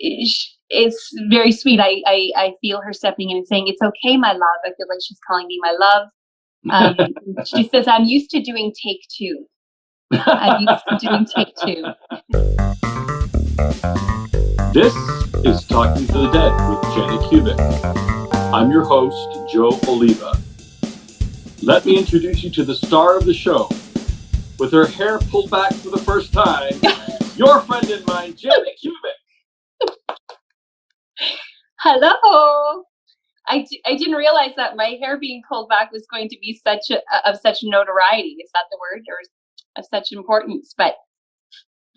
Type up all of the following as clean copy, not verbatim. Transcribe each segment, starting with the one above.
it's very sweet. I feel her stepping in and saying, "It's okay, my love." I feel like she's calling me my love. She says, "I'm used to doing take two. I'm used to doing take two." This is Talking to the Dead with Jenny Kubik. I'm your host, Joe Oliva. Let me introduce you to the star of the show. With her hair pulled back for the first time, your friend and mine, Jenny Kubik. Hello. I didn't realize that my hair being pulled back was going to be of such notoriety. Is that the word, or of such importance? But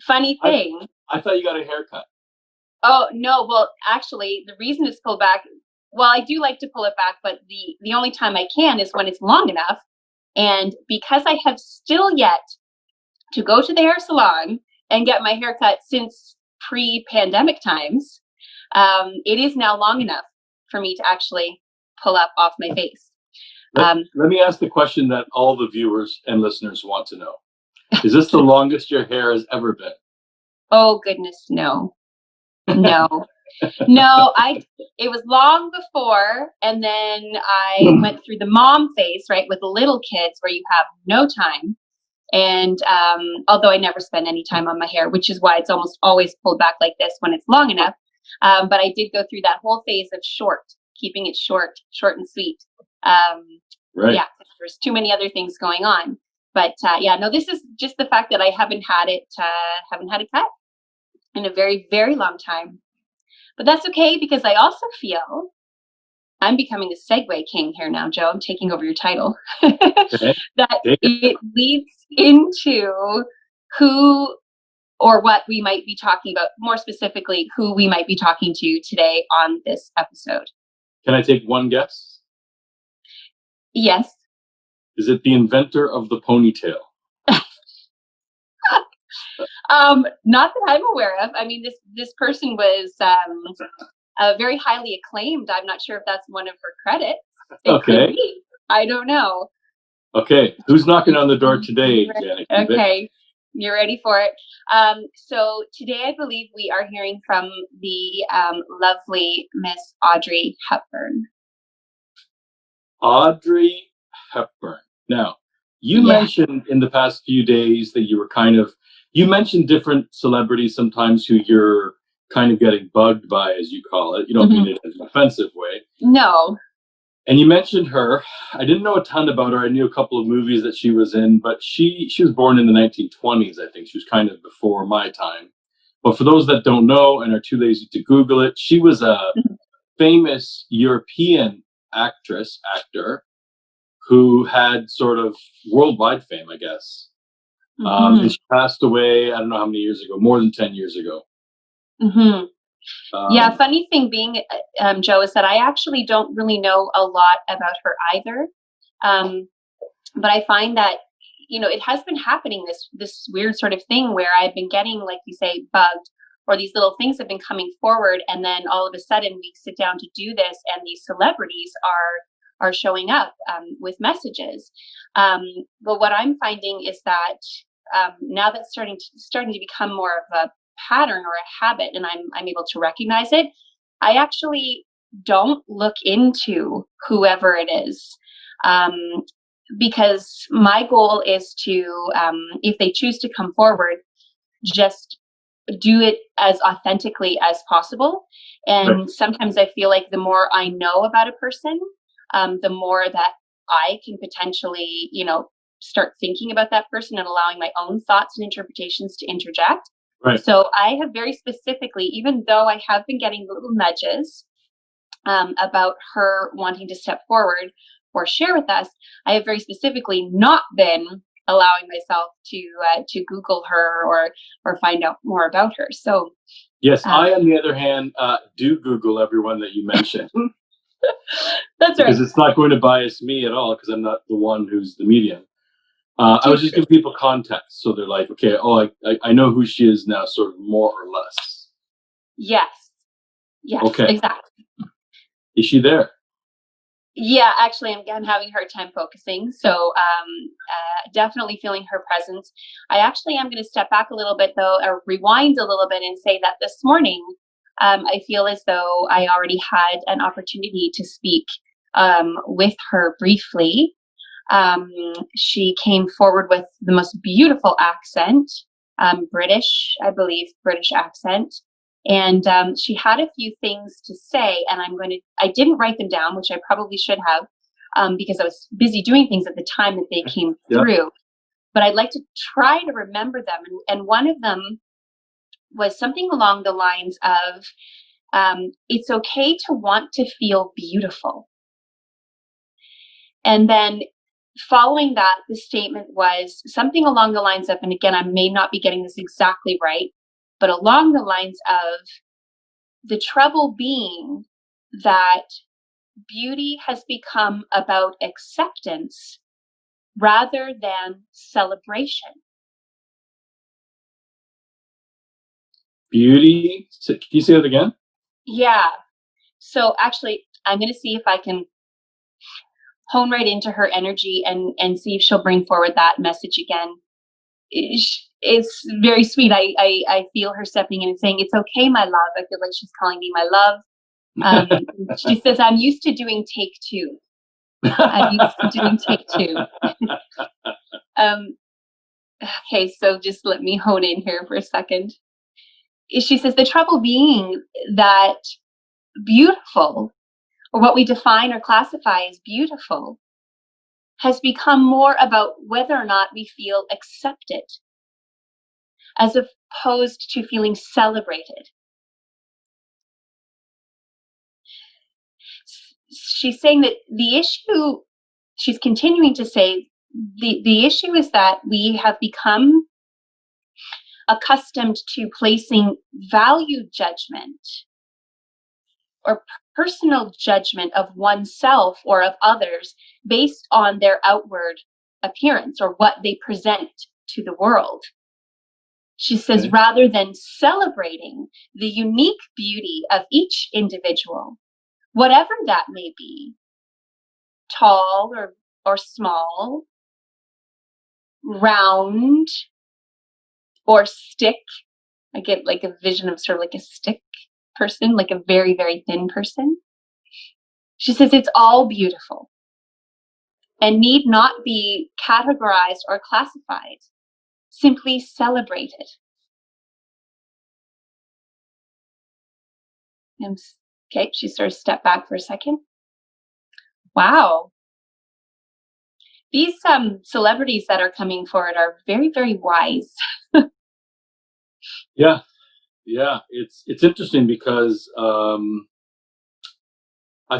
funny thing. I thought you got a haircut. Oh no! Well, actually, the reason it's pulled back. Well, I do like to pull it back, but the only time I can is when it's long enough. And because I have still yet to go to the hair salon and get my hair cut since pre-pandemic times, it is now long enough for me to actually pull up off my face. Let me ask the question that all the viewers and listeners want to know. Is this the longest your hair has ever been? Oh, goodness, no. No. No, it was long before, and then I went through the mom phase, right, with the little kids where you have no time. And although I never spend any time on my hair, which is why it's almost always pulled back like this when it's long enough. But I did go through that whole phase of keeping it short and sweet. Right. Yeah, there's too many other things going on. But no, this is just the fact that I haven't had it cut in a very, very long time. But that's okay, because I also feel I'm becoming the segue king here now, Joe. I'm taking over your title. Okay. That it leads into who or what we might be talking about, more specifically, who we might be talking to today on this episode. Can I take one guess? Yes. Is it the inventor of the ponytail? Not that I'm aware of. I mean, this person was very highly acclaimed. I'm not sure if that's one of her credits. It could be. I don't know. Okay, who's knocking on the door today, Janet? Okay, you're ready for it. So today I believe we are hearing from the lovely Miss Audrey Hepburn. Audrey Hepburn. Now, you mentioned in the past few days that you were you mentioned different celebrities sometimes who you're kind of getting bugged by, as you call it. You don't mean it in an offensive way. No. And you mentioned her. I didn't know a ton about her. I knew a couple of movies that she was in, but she was born in the 1920s, I think. She was kind of before my time. But for those that don't know and are too lazy to Google it, she was a famous European actor who had sort of worldwide fame, I guess. And she passed away, I don't know how many years ago, more than 10 years ago. Funny thing being, Joe, is that I actually don't really know a lot about her either. But I find that, it has been happening, this weird sort of thing where I've been getting, like you say, bugged, or these little things have been coming forward. And then all of a sudden we sit down to do this, and these celebrities are showing up with messages. But what I'm finding is that now that's starting to become more of a pattern or a habit, and I'm able to recognize it, I actually don't look into whoever it is, because my goal is to, if they choose to come forward, just do it as authentically as possible. And sometimes I feel like the more I know about a person, the more that I can potentially, start thinking about that person and allowing my own thoughts and interpretations to interject. Right. So I have very specifically, even though I have been getting little nudges about her wanting to step forward or share with us, I have very specifically not been allowing myself to Google her or find out more about her. So yes, I, on the other hand, do Google everyone that you mentioned. That's right. Because it's not going to bias me at all, because I'm not the one who's the medium. I was just giving people context, so they're like, okay, I know who she is now, sort of more or less. Yes. Okay. Exactly. Is she there? Yeah, actually, I'm having a hard time focusing. So definitely feeling her presence. I actually am going to step back a little bit, though, or rewind a little bit and say that this morning I feel as though I already had an opportunity to speak with her briefly. She came forward with the most beautiful accent, British, I believe, British accent. And she had a few things to say, and I didn't write them down, which I probably should have, because I was busy doing things at the time that they came through. But I'd like to try to remember them. And one of them was something along the lines of, it's okay to want to feel beautiful. And then following that, the statement was something along the lines of, and again, I may not be getting this exactly right, but along the lines of, the trouble being that beauty has become about acceptance rather than celebration. Beauty? Can you say that again? Yeah. So actually, I'm going to see if I can hone right into her energy and see if she'll bring forward that message again. It's very sweet. I feel her stepping in and saying, "It's okay, my love." I feel like she's calling me my love. She says, "I'm used to doing take two." I'm used to doing take two. Okay, so just let me hone in here for a second. She says, the trouble being that beautiful, or what we define or classify as beautiful, has become more about whether or not we feel accepted, as opposed to feeling celebrated. She's saying that the issue, she's continuing to say, the issue is that we have become accustomed to placing value judgment or personal judgment of oneself or of others based on their outward appearance or what they present to the world. She says, rather than celebrating the unique beauty of each individual, whatever that may be, tall or small, round or stick. I get like a vision of sort of like a stick person, like a very, very thin person. She says it's all beautiful and need not be categorized or classified, simply celebrated. And okay, she sort of stepped back for a second. Wow. These celebrities that are coming forward are very, very wise. Yeah, it's interesting because I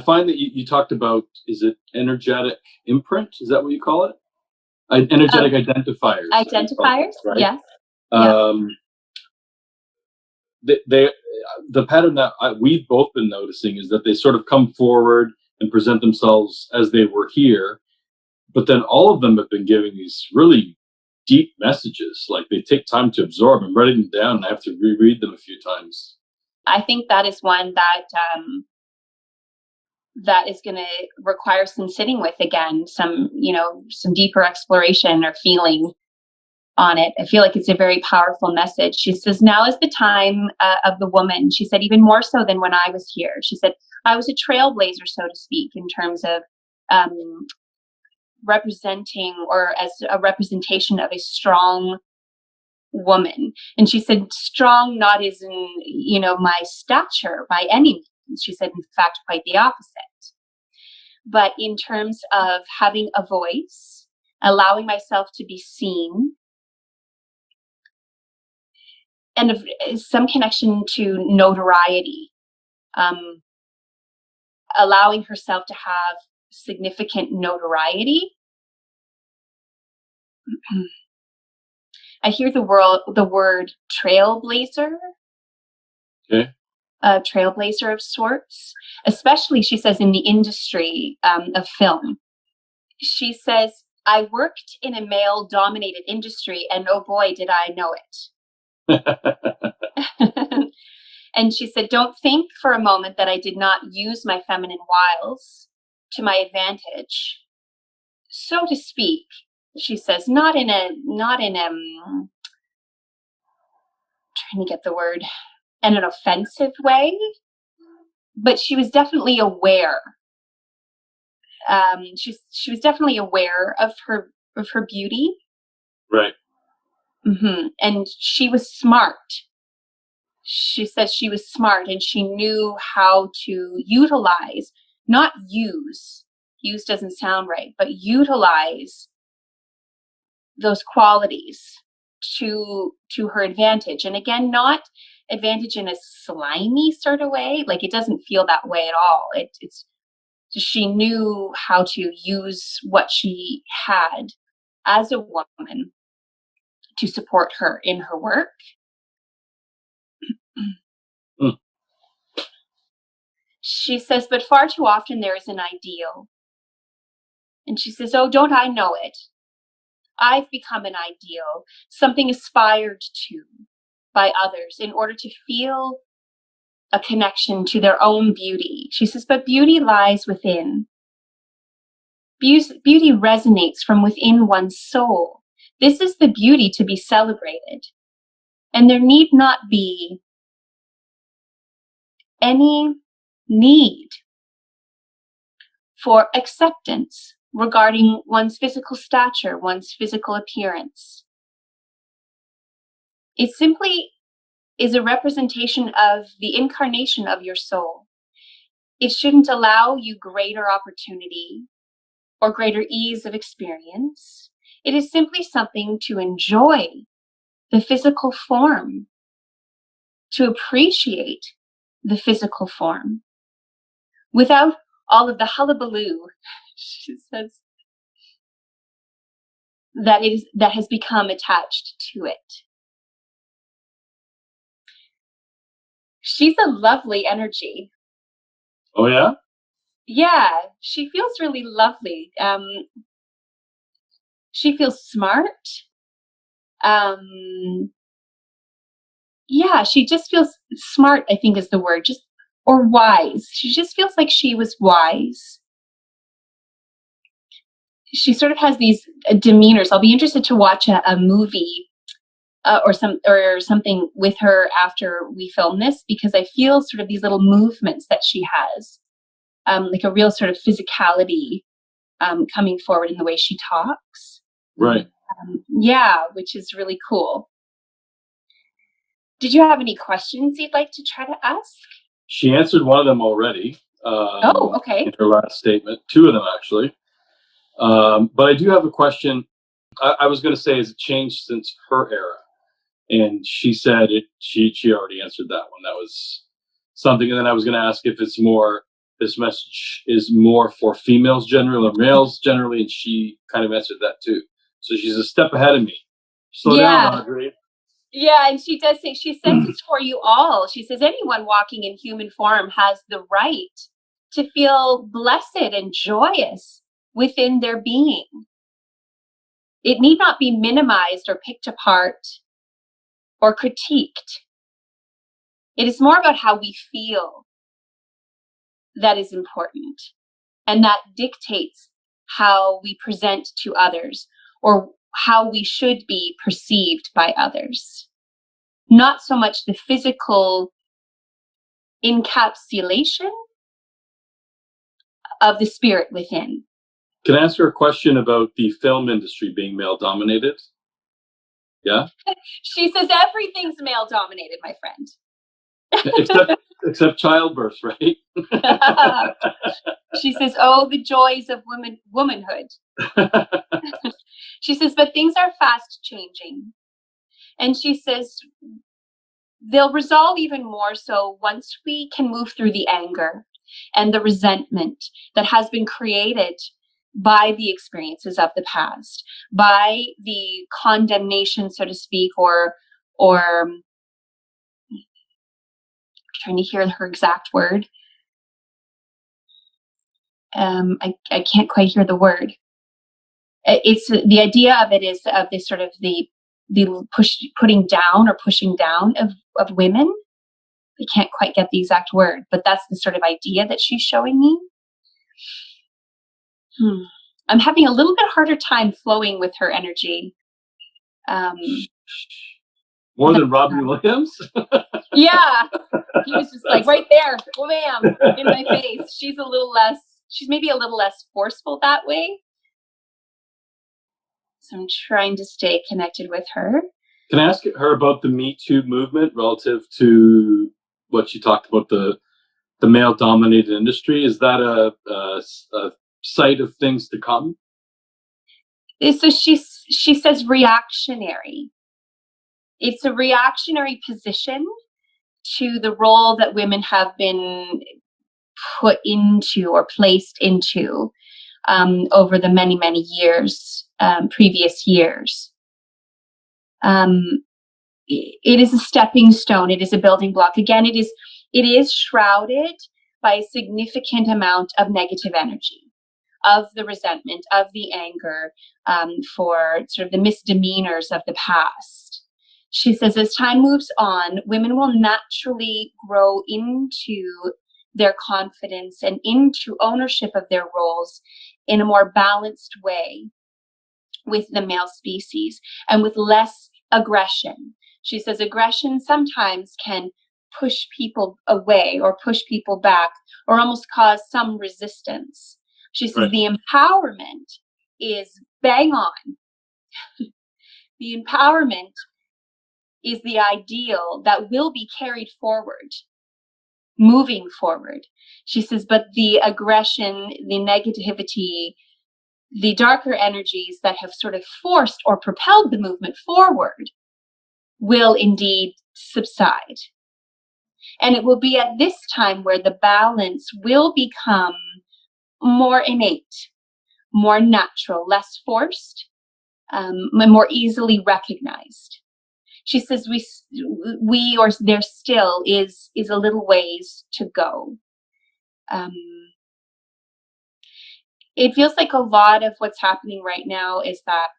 find that you talked about, is it energetic imprint? Is that what you call it? Energetic identifiers. Identifiers, right? yes. They the pattern that we've both been noticing is that they sort of come forward and present themselves as they were here, but then all of them have been giving these really deep messages. Like they take time to absorb. I'm writing them down and I have to reread them a few times. I think that is one that is going to require some sitting with again, some deeper exploration or feeling on it. I feel like it's a very powerful message. She says, now is the time of the woman. She said, even more so than when I was here. She said, I was a trailblazer, so to speak, in terms of representing or as a representation of a strong woman. And she said, strong not as in, my stature by any means. She said, in fact, quite the opposite. But in terms of having a voice, allowing myself to be seen, and of some connection to notoriety, allowing herself to have significant notoriety. I hear the word trailblazer. Okay. A trailblazer of sorts, especially, she says, in the industry of film. She says, I worked in a male-dominated industry, and oh boy, did I know it. And she said, don't think for a moment that I did not use my feminine wiles to my advantage, so to speak. She says, not in trying to get the word, in an offensive way, but she was definitely aware. She was definitely aware of her beauty. Right. And she was smart. She says she was smart and she knew how to utilize, not use doesn't sound right, but utilize those qualities to her advantage. And again, not advantage in a slimy sort of way. Like, it doesn't feel that way at all. It's she knew how to use what she had as a woman to support her in her work. Mm. She says, but far too often there is an ideal. And she says, oh, don't I know it? I've become an ideal, something aspired to by others in order to feel a connection to their own beauty. She says, but beauty lies within. Beauty resonates from within one's soul. This is the beauty to be celebrated. And there need not be any need for acceptance regarding one's physical stature, one's physical appearance. It simply is a representation of the incarnation of your soul. It shouldn't allow you greater opportunity or greater ease of experience. It is simply something to enjoy the physical form, to appreciate the physical form without all of the hullabaloo, she says, that has become attached to it. She's a lovely energy. Oh, yeah? Yeah, she feels really lovely. She feels smart. Yeah, she just feels smart, I think is the word, just, or wise. She just feels like she was wise. She sort of has these demeanors. I'll be interested to watch a movie or something with her after we film this, because I feel sort of these little movements that she has, like a real sort of physicality coming forward in the way she talks. Right. Yeah, which is really cool. Did you have any questions you'd like to try to ask? She answered one of them already. Oh, okay. In her last statement, two of them actually. But I do have a question. I was going to say, has it changed since her era? And she said it. She already answered that one. That was something. And then I was going to ask if it's more. This message is more for females generally or males generally, and she kind of answered that too. So she's a step ahead of me. Slow down, Audrey. Yeah, and she does say, she says it's for you all. She says anyone walking in human form has the right to feel blessed and joyous within their being. It need not be minimized or picked apart or critiqued. It is more about how we feel that is important, and that dictates how we present to others or how we should be perceived by others. Not so much the physical encapsulation of the spirit within. Can I ask her a question about the film industry being male dominated? Yeah. She says everything's male dominated, my friend. except childbirth, right? She says, oh, the joys of womanhood. She says, but things are fast changing. And she says, they'll resolve even more so once we can move through the anger and the resentment that has been created by the experiences of the past, by the condemnation, so to speak, or I'm trying to hear her exact word. I can't quite hear the word. It's the idea of it is of this sort of the putting down or pushing down of women. I can't quite get the exact word, but that's the sort of idea that she's showing me. I'm having a little bit harder time flowing with her energy. More than Robin Williams? Yeah, he was just like That's right there, wham, in my face. She's maybe a little less forceful that way. So I'm trying to stay connected with her. Can I ask her about the Me Too movement relative to what she talked about, the male dominated industry? Is that a sight of things to come? So she says reactionary. It's a reactionary position to the role that women have been put into or placed into over the many, many years, previous years. It is a stepping stone. It is a building block. Again, it is shrouded by a significant amount of negative energy, of the resentment, of the anger, for sort of the misdemeanors of the past. She says, as time moves on, women will naturally grow into their confidence and into ownership of their roles in a more balanced way with the male species and with less aggression. She says aggression sometimes can push people away or push people back or almost cause some resistance. She says Right. the empowerment is bang on. The empowerment is the ideal that will be carried forward, moving forward. She says, but the aggression, the negativity, the darker energies that have sort of forced or propelled the movement forward will indeed subside. And it will be at this time where the balance will become more innate, more natural, less forced, and more easily recognized. She says we or there still is a little ways to go. It feels like a lot of what's happening right now is that,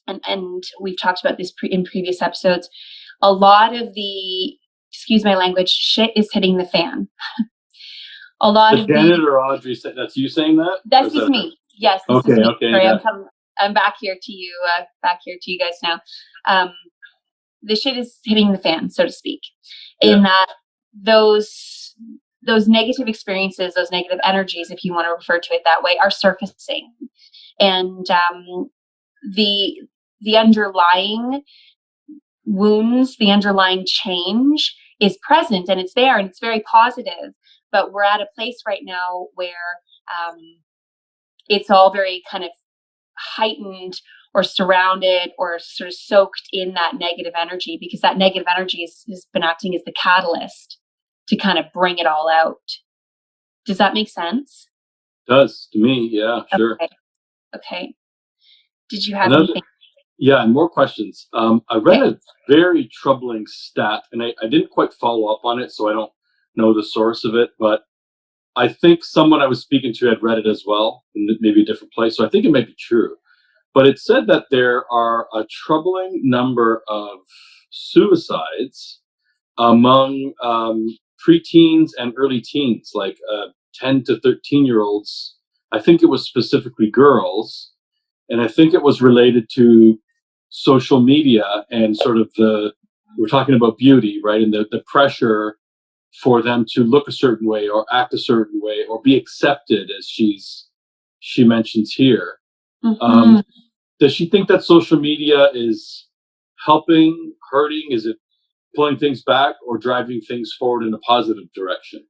and we've talked about this in previous episodes, a lot of the, excuse my language, shit is hitting the fan. A lot of Janet or Audrey, that's you saying that? This is me. Yes, this is Okay, me. okay. Sorry, Yeah. I'm back here to you, to you guys now. The shit is hitting the fan, so to speak, in that those negative experiences, those negative energies, if you want to refer to it that way, are surfacing, and the underlying wounds, the underlying change is present and it's there and it's very positive. But we're at a place right now where it's all very kind of heightened or surrounded or sort of soaked in that negative energy, because that negative energy has been acting as the catalyst to kind of bring it all out. Does that make sense? Does to me, yeah, sure. Okay. Did you have anything? Yeah, and more questions. I read a very troubling stat, and I didn't quite follow up on it, so I don't know the source of it, but I think someone I was speaking to had read it as well, in maybe a different place, so I think it might be true. But it said that there are a troubling number of suicides among preteens and early teens, like 10 to 13-year-olds. I think it was specifically girls, and I think it was related to social media and sort of we're talking about beauty, right? And the pressure for them to look a certain way or act a certain way or be accepted, as she mentions here. Mm-hmm. Does she think that social media is helping, hurting? Is it pulling things back or driving things forward in a positive direction?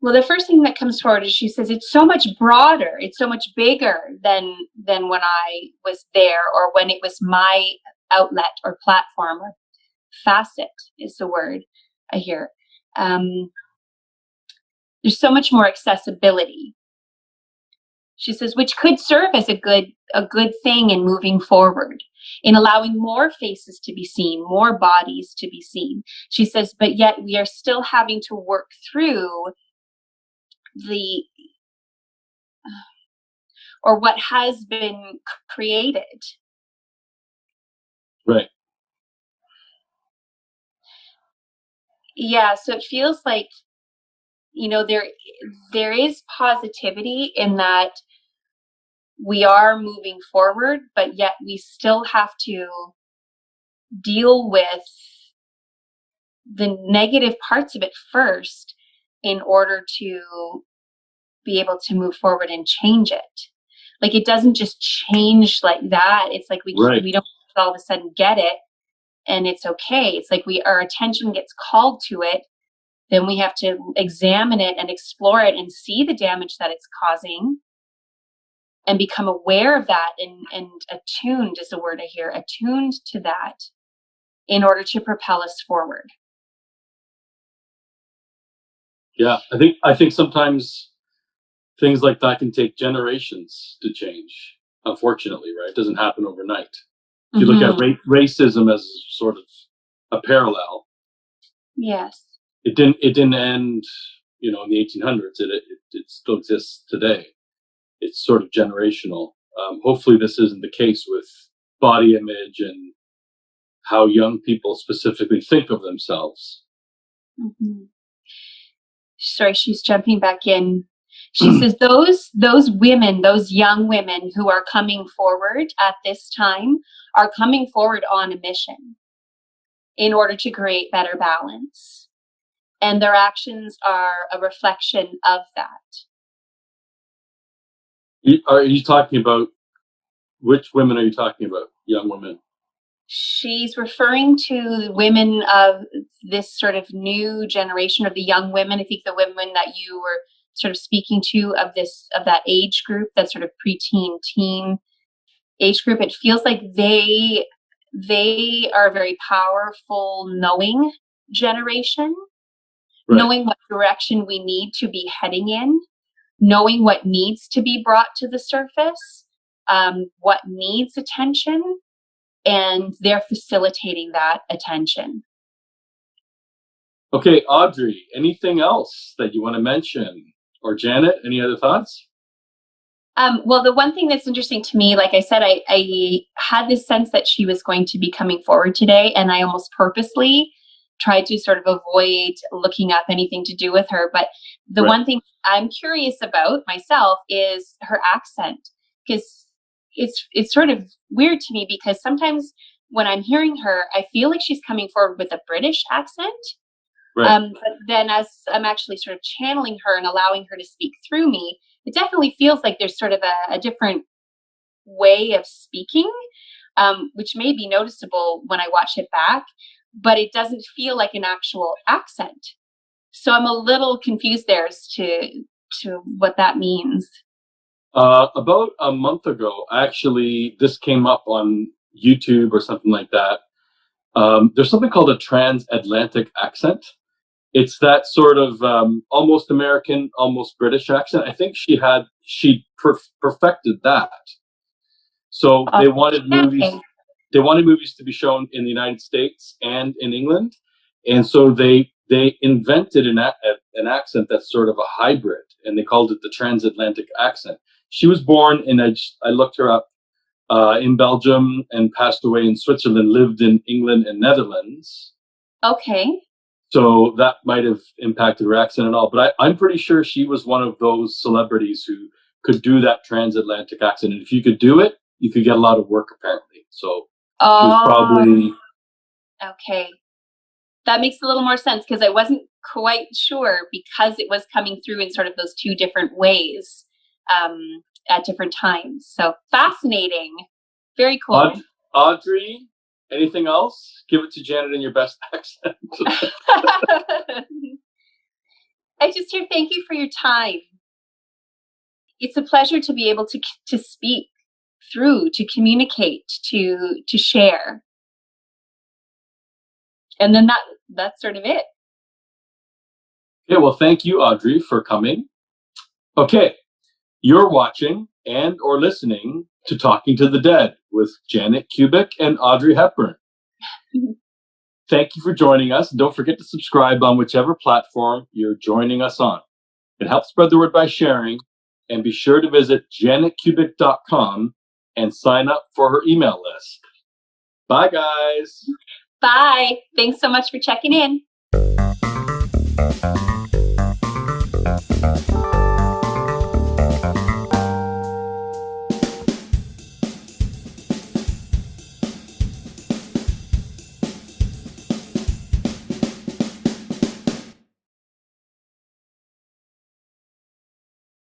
Well, the first thing that comes forward is she says it's so much broader, it's so much bigger than when I was there or when it was my outlet or platform, or facet is the word I hear. There's so much more accessibility. She says, which could serve as a good thing in moving forward, in allowing more faces to be seen, more bodies to be seen. She says, but yet we are still having to work through or what has been created. Right. Yeah, so it feels like, there is positivity in that we are moving forward, but yet we still have to deal with the negative parts of it first in order to be able to move forward and change it. Like, it doesn't just change like that. It's like we don't all of a sudden get it and it's okay. It's like our attention gets called to it. Then we have to examine it and explore it and see the damage that it's causing and become aware of that and attuned is the word I hear, attuned to that in order to propel us forward. Yeah, I think sometimes things like that can take generations to change. Unfortunately, right? It doesn't happen overnight. If you look at racism as sort of a parallel, yes, it didn't end, in the 1800s. It still exists today. It's sort of generational. Hopefully, this isn't the case with body image and how young people specifically think of themselves. Mm-hmm. Sorry, she's jumping back in. She says those women, those young women who are coming forward at this time are coming forward on a mission in order to create better balance. And their actions are a reflection of that. Are you talking about, which women are you talking about? Young women? She's referring to women of this sort of new generation, or the young women. I think the women that you were sort of speaking to of that age group, that sort of preteen, teen age group. It feels like they are a very powerful, knowing generation, knowing what direction we need to be heading in, knowing what needs to be brought to the surface, what needs attention, and they're facilitating that attention. Okay, Audrey, anything else that you want to mention? Or Janet, any other thoughts? Well, the one thing that's interesting to me, like I said, I had this sense that she was going to be coming forward today, and I almost purposely tried to sort of avoid looking up anything to do with her. But the one thing I'm curious about myself is her accent, because it's sort of weird to me, because sometimes when I'm hearing her, I feel like she's coming forward with a British accent. But then as I'm actually sort of channeling her and allowing her to speak through me, it definitely feels like there's sort of a different way of speaking, which may be noticeable when I watch it back, but it doesn't feel like an actual accent. So I'm a little confused there as to what that means. About a month ago, actually, this came up on YouTube or something like that. There's something called a transatlantic accent. It's that sort of almost American, almost British accent. I think she perfected that. So they wanted movies. They wanted movies to be shown in the United States and in England, and so they invented an accent that's sort of a hybrid, and they called it the transatlantic accent. She was born in I looked her up in Belgium and passed away in Switzerland. Lived in England and Netherlands. Okay. So that might have impacted her accent and all, but I'm pretty sure she was one of those celebrities who could do that transatlantic accent. And if you could do it, you could get a lot of work, apparently. So she was probably... Okay. That makes a little more sense, because I wasn't quite sure, because it was coming through in sort of those two different ways at different times. So fascinating. Very cool. Audrey, anything else? Give it to Janet in your best accent. I just hear thank you for your time. It's a pleasure to be able to speak through, to communicate, to share. And then that's sort of it. Yeah, well, thank you, Audrey, for coming. Okay, you're watching and or listening to Talking to the Dead with Janet Kubik and Audrey Hepburn. Thank you for joining us. Don't forget to subscribe on whichever platform you're joining us on. It helps spread the word by sharing, and be sure to visit janetkubik.com and sign up for her email list. Bye, guys. Bye. Thanks so much for checking in.